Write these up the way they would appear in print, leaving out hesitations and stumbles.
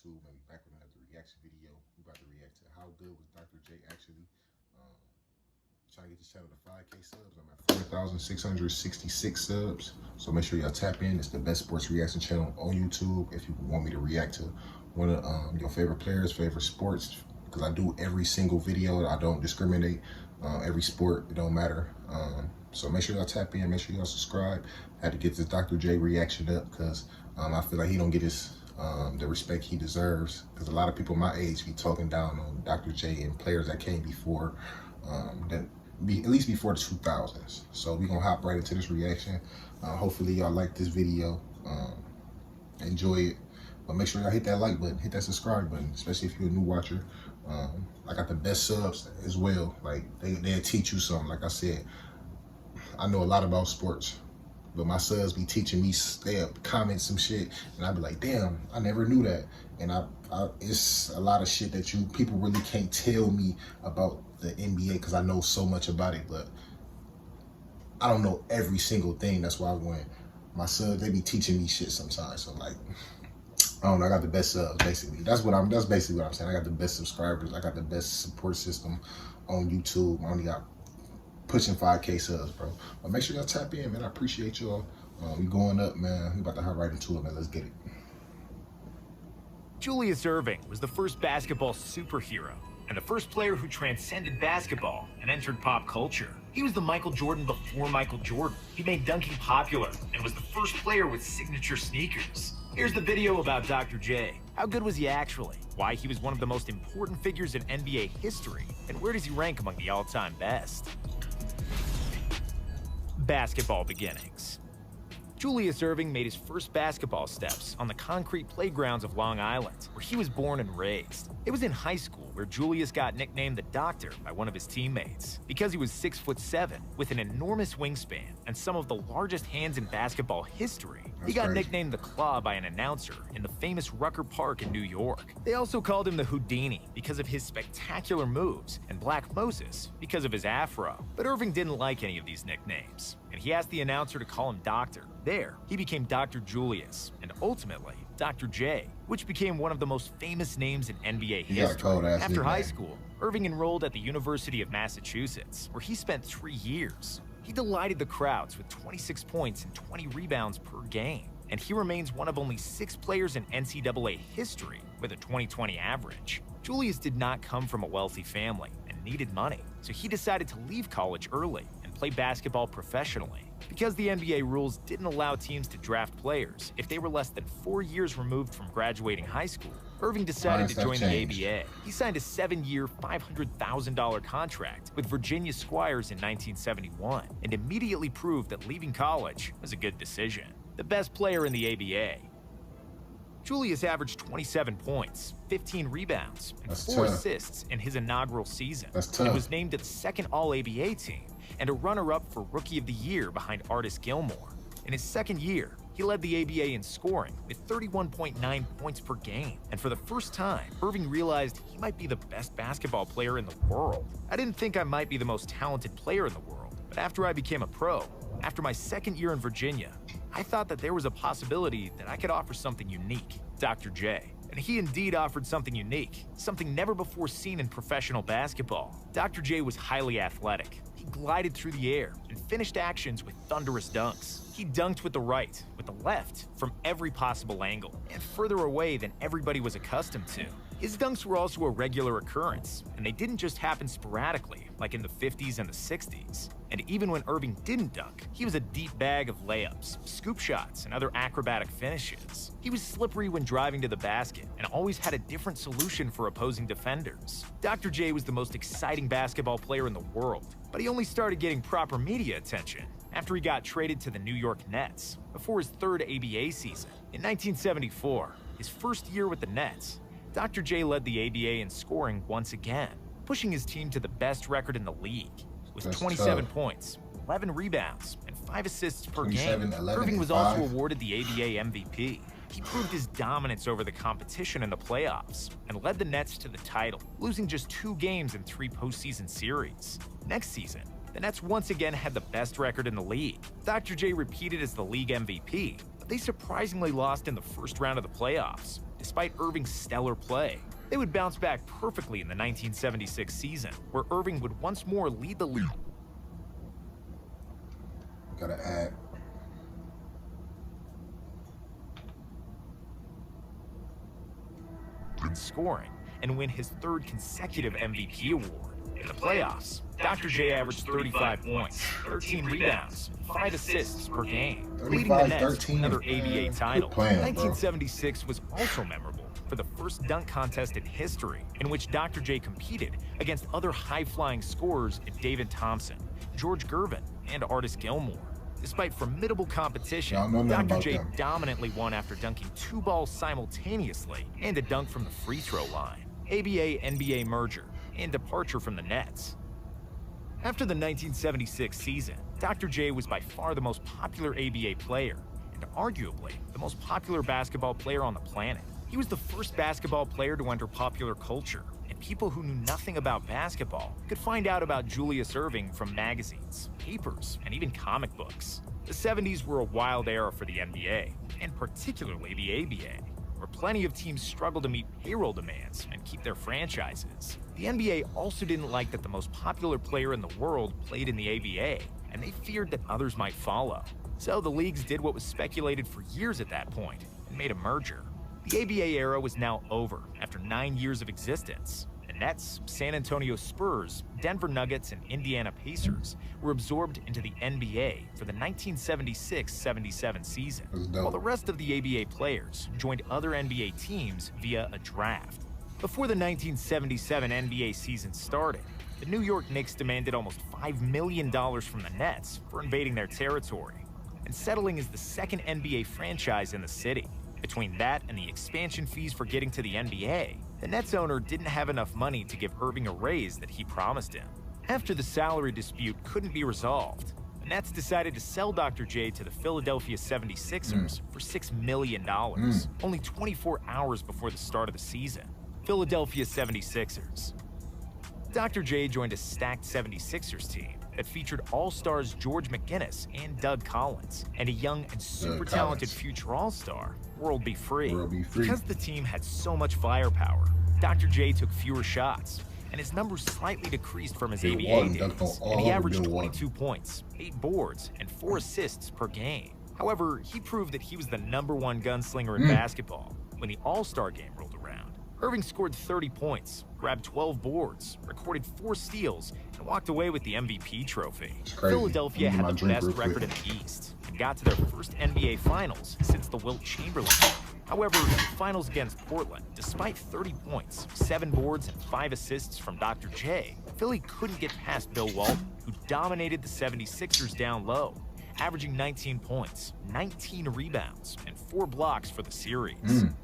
YouTube, and back with another reaction video. We're about to react to how good was Dr.J actually. Trying to get this channel to 5K subs. I'm at 4,666 subs. So make sure y'all tap in. It's the best sports reaction channel on YouTube. If you want me to react to one of your favorite players, favorite sports, because I do every single video. I don't discriminate. Every sport, it don't matter. So make sure y'all tap in. Make sure y'all subscribe. I had to get this Dr.J reaction up because I feel like he don't get his the respect he deserves. Because a lot of people my age be talking down on Dr.J and players that came before. At least before the 2000s. So we're gonna hop right into this reaction. Hopefully y'all like this video, enjoy it, but make sure y'all hit that like button, hit that subscribe button, especially if you're a new watcher. I got the best subs as well. Like they'll teach you something. Like I said, I know a lot about sports, but my subs be teaching me, they'll comment some shit, and I be like, damn, I never knew that. And it's a lot of shit that people really can't tell me about the NBA because I know so much about it, but I don't know every single thing. That's why when my subs, they be teaching me shit sometimes. So like, I don't know, I got the best subs basically. That's basically what I'm saying. I got the best subscribers. I got the best support system on YouTube. I only got pushing 5K subs, bro. But make sure y'all tap in, man. I appreciate y'all. We going up, man. We about to hop right into it, man. Let's get it. Julius Erving was the first basketball superhero and the first player who transcended basketball and entered pop culture. He was the Michael Jordan before Michael Jordan. He made dunking popular and was the first player with signature sneakers. Here's the video about Dr. J. How good was he actually? Why he was one of the most important figures in NBA history? And where does he rank among the all-time best? Basketball beginnings. Julius Erving made his first basketball steps on the concrete playgrounds of Long Island, where he was born and raised. It was in high school where Julius got nicknamed the Doctor by one of his teammates because he was 6'7" with an enormous wingspan and some of the largest hands in basketball history. He got nicknamed the Claw by an announcer in the famous Rucker Park in New York. They also called him the Houdini because of his spectacular moves and Black Moses because of his afro. But Erving didn't like any of these nicknames, and he asked the announcer to call him Doctor. There, he became Dr. Julius, and ultimately, Dr. J, which became one of the most famous names in NBA history. After high school, Erving enrolled at the University of Massachusetts, where he spent 3 years. He delighted the crowds with 26 points and 20 rebounds per game, and he remains one of only 6 players in NCAA history with a 20/20 average. Julius did not come from a wealthy family and needed money, so he decided to leave college early and play basketball professionally. Because the NBA rules didn't allow teams to draft players if they were less than 4 years removed from graduating high school, Erving decided to join the ABA. He signed a 7-year, $500,000 contract with Virginia Squires in 1971 and immediately proved that leaving college was a good decision. The best player in the ABA. Julius averaged 27 points, 15 rebounds, and 4 assists in his inaugural season, and was named to the second All-ABA team and a runner-up for Rookie of the Year behind Artis Gilmore. In his second year, he led the ABA in scoring with 31.9 points per game, and for the first time, Erving realized he might be the best basketball player in the world. I didn't think I might be the most talented player in the world, but after I became a pro, after my second year in Virginia, I thought that there was a possibility that I could offer something unique, Dr. J. And he indeed offered something unique, something never before seen in professional basketball. Dr. J was highly athletic. He glided through the air and finished actions with thunderous dunks. He dunked with the right, with the left, from every possible angle, and further away than everybody was accustomed to. His dunks were also a regular occurrence, and they didn't just happen sporadically, like in the 50s and the 60s. And even when Erving didn't dunk, he was a deep bag of layups, scoop shots, and other acrobatic finishes. He was slippery when driving to the basket, and always had a different solution for opposing defenders. Dr. J was the most exciting basketball player in the world, but he only started getting proper media attention after he got traded to the New York Nets before his third ABA season. In 1974, his first year with the Nets, Dr. J led the ABA in scoring once again, pushing his team to the best record in the league with 27 points, 11 rebounds, and 5 assists per game. Erving was also awarded the ABA MVP. He proved his dominance over the competition in the playoffs and led the Nets to the title, losing just 2 games in 3 postseason series. Next season, the Nets once again had the best record in the league. Dr. J repeated as the league MVP, but they surprisingly lost in the first round of the playoffs, despite Erving's stellar play. They would bounce back perfectly in the 1976 season, where Erving would once more lead the league. Gotta add. In scoring and win his third consecutive MVP award. In the playoffs, Dr. J averaged 35 points, 13 rebounds, 5 assists per game, leading the Nets to another ABA title. 1976 was also memorable for the first dunk contest in history, in which Dr. J competed against other high-flying scorers in David Thompson, George Gervin, and Artis Gilmore. Despite formidable competition, Dr. J dominantly won after dunking 2 balls simultaneously and a dunk from the free throw line. ABA-NBA merger and departure from the Nets. After the 1976 season, Dr. J was by far the most popular ABA player and arguably the most popular basketball player on the planet. He was the first basketball player to enter popular culture, and people who knew nothing about basketball could find out about Julius Erving from magazines, papers, and even comic books. The 70s were a wild era for the NBA, and particularly the ABA, where plenty of teams struggled to meet payroll demands and keep their franchises. The NBA also didn't like that the most popular player in the world played in the ABA, and they feared that others might follow. So the leagues did what was speculated for years at that point, and made a merger. The ABA era was now over after 9 years of existence. The Nets, San Antonio Spurs, Denver Nuggets, and Indiana Pacers were absorbed into the NBA for the 1976-77 season, while the rest of the ABA players joined other NBA teams via a draft. Before the 1977 NBA season started, the New York Knicks demanded almost $5 million from the Nets for invading their territory and settling as the second NBA franchise in the city. Between that and the expansion fees for getting to the NBA, the Nets owner didn't have enough money to give Erving a raise that he promised him. After the salary dispute couldn't be resolved, the Nets decided to sell Dr. J to the Philadelphia 76ers for $6 million, only 24 hours before the start of the season. Philadelphia 76ers. Dr. J joined a stacked 76ers team that featured all-stars George McGinnis and Doug Collins, and a young and super talented future all-star, World B. Free. Because the team had so much firepower, Dr. J took fewer shots, and his numbers slightly decreased from his ABA days, and he averaged 22 points, 8 boards, and 4 assists per game. However, he proved that he was the #1 gunslinger in basketball when the All-Star game rolled around. Erving scored 30 points, grabbed 12 boards, recorded 4 steals, and walked away with the MVP trophy. Philadelphia had the best record in the East and got to their first NBA Finals since the Wilt Chamberlain. However, in the finals against Portland, despite 30 points, 7 boards, and 5 assists from Dr. J, Philly couldn't get past Bill Walton, who dominated the 76ers down low, averaging 19 points, 19 rebounds, and 4 blocks for the series.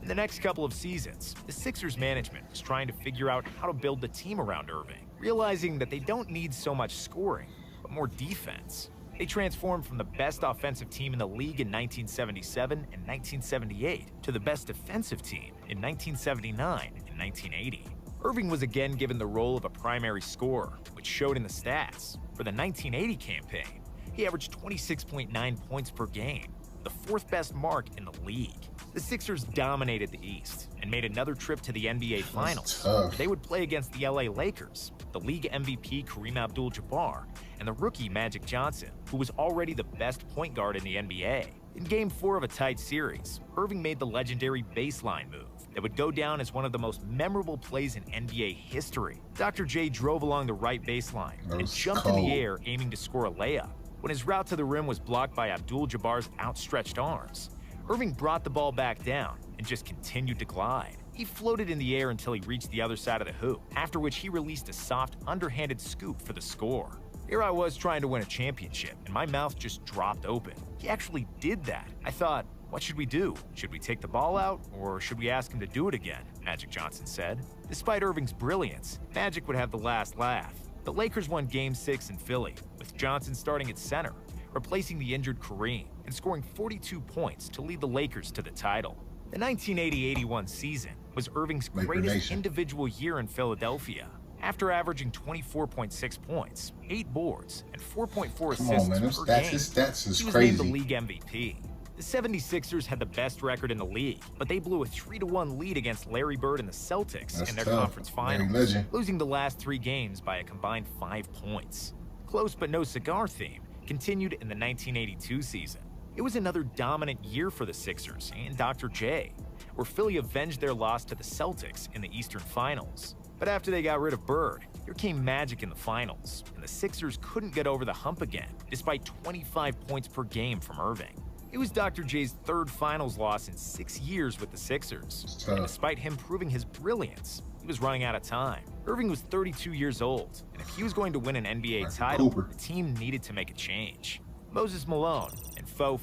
In the next couple of seasons, the Sixers management was trying to figure out how to build the team around Erving, realizing that they don't need so much scoring, but more defense. They transformed from the best offensive team in the league in 1977 and 1978 to the best defensive team in 1979 and 1980. Erving was again given the role of a primary scorer, which showed in the stats. For the 1980 campaign, he averaged 26.9 points per game, the 4th best mark in the league. The Sixers dominated the East and made another trip to the NBA Finals. They would play against the LA Lakers, the league MVP Kareem Abdul-Jabbar, and the rookie Magic Johnson, who was already the best point guard in the NBA. In Game 4 of a tight series, Erving made the legendary baseline move that would go down as one of the most memorable plays in NBA history. Dr. J drove along the right baseline and jumped in the air, aiming to score a layup. When his route to the rim was blocked by Abdul-Jabbar's outstretched arms, Erving brought the ball back down and just continued to glide. He floated in the air until he reached the other side of the hoop, after which he released a soft, underhanded scoop for the score. Here I was trying to win a championship, and my mouth just dropped open. He actually did that. I thought, what should we do? Should we take the ball out, or should we ask him to do it again? Magic Johnson said. Despite Erving's brilliance, Magic would have the last laugh. The Lakers won Game 6 in Philly, with Johnson starting at center, replacing the injured Kareem, and scoring 42 points to lead the Lakers to the title. The 1980-81 season was Erving's greatest individual year in Philadelphia. After averaging 24.6 points, 8 boards, and 4.4 assists per game, he was named the league MVP. The 76ers had the best record in the league, but they blew a 3-1 lead against Larry Bird and the Celtics in their conference finals, losing the last 3 games by a combined 5 points. Close but no cigar theme continued in the 1982 season. It was another dominant year for the Sixers and Dr. J, where Philly avenged their loss to the Celtics in the Eastern Finals. But after they got rid of Bird, there came magic in the finals, and the Sixers couldn't get over the hump again, despite 25 points per game from Erving. It was Dr. J's 3rd finals loss in 6 years with the Sixers, and despite him proving his brilliance, he was running out of time. Erving was 32 years old, and if he was going to win an NBA title, the team needed to make a change. Moses Malone and Fo.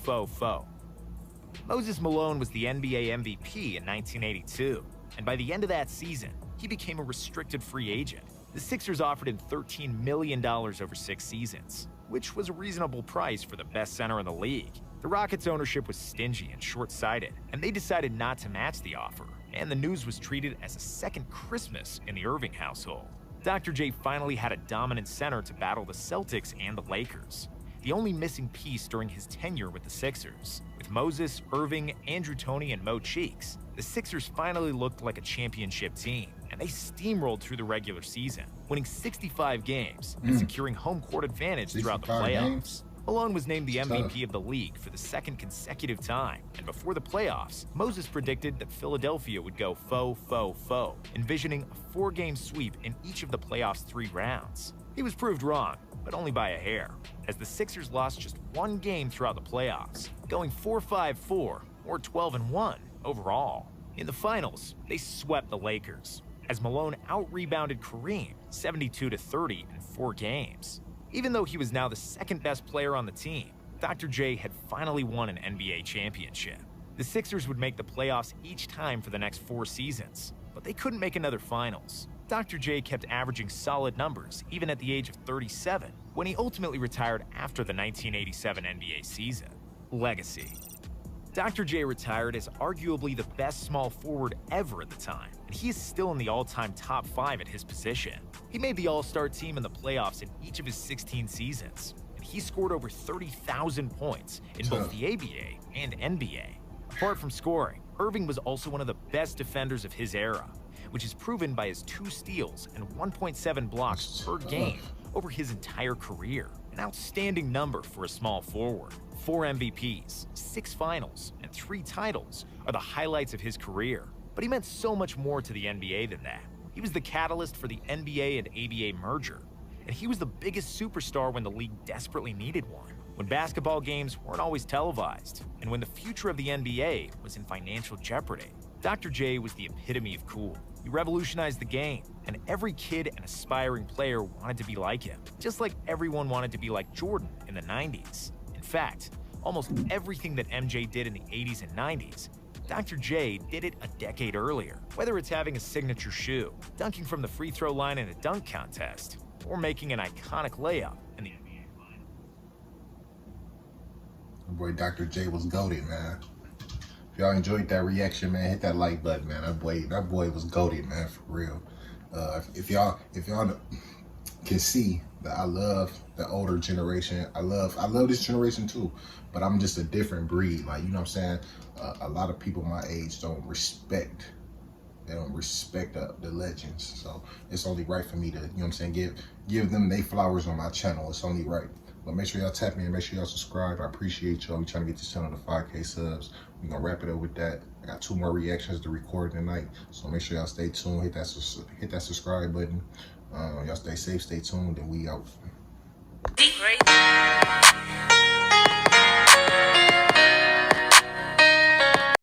Moses Malone was the NBA MVP in 1982, and by the end of that season, he became a restricted free agent. The Sixers offered him $13 million over 6 seasons, which was a reasonable price for the best center in the league. The Rockets' ownership was stingy and short-sighted, and they decided not to match the offer, and the news was treated as a second Christmas in the Erving household. Dr. J finally had a dominant center to battle the Celtics and the Lakers, the only missing piece during his tenure with the Sixers. With Moses, Erving, Andrew Toney, and Mo Cheeks, the Sixers finally looked like a championship team, and they steamrolled through the regular season, winning 65 games and securing home court advantage throughout the playoffs. Malone was named the MVP of the league for the 2nd consecutive time, and before the playoffs, Moses predicted that Philadelphia would go Fo, envisioning a 4-game sweep in each of the playoffs' 3 rounds. He was proved wrong, but only by a hair, as the Sixers lost just 1 game throughout the playoffs, going 4-5-4 or 12-1 overall. In the finals, they swept the Lakers, as Malone out-rebounded Kareem 72-30 in 4 games. Even though he was now the 2nd best player on the team, Dr. J had finally won an NBA championship. The Sixers would make the playoffs each time for the next 4 seasons, but they couldn't make another finals. Dr. J kept averaging solid numbers even at the age of 37, when he ultimately retired after the 1987 NBA season. Legacy. Dr. J retired as arguably the best small forward ever at the time, and he is still in the all-time top 5 at his position. He made the All-Star team in the playoffs in each of his 16 seasons, and he scored over 30,000 points in both the ABA and NBA. Apart from scoring, Erving was also one of the best defenders of his era, which is proven by his 2 steals and 1.7 blocks per game over his entire career. An outstanding number for a small forward. 4 MVPs, 6 finals, and 3 titles are the highlights of his career. But he meant so much more to the NBA than that. He was the catalyst for the NBA and ABA merger, and he was the biggest superstar when the league desperately needed one, when basketball games weren't always televised, and when the future of the NBA was in financial jeopardy. Dr. J was the epitome of cool. He revolutionized the game, and every kid and aspiring player wanted to be like him, just like everyone wanted to be like Jordan in the 90s. In fact, almost everything that MJ did in the 80s and 90s, Dr. J did it a decade earlier. Whether it's having a signature shoe, dunking from the free throw line in a dunk contest, or making an iconic layup in the boy Dr. J was goated, man. If y'all enjoyed that reaction, man, hit that like button, man. That boy was goated, man, for real. If y'all can see that I love the older generation. I love this generation too, but I'm just a different breed. Like, you know what I'm saying? A lot of people my age don't respect the legends. So it's only right for me to, you know what I'm saying, give them their flowers on my channel. It's only right. But make sure y'all tap me and make sure y'all subscribe. I appreciate y'all. We trying to get this channel to 5K subs. We're gonna wrap it up with that. I got 2 more reactions to record tonight, so make sure y'all stay tuned. Hit that subscribe button. Y'all stay safe, stay tuned, and we out.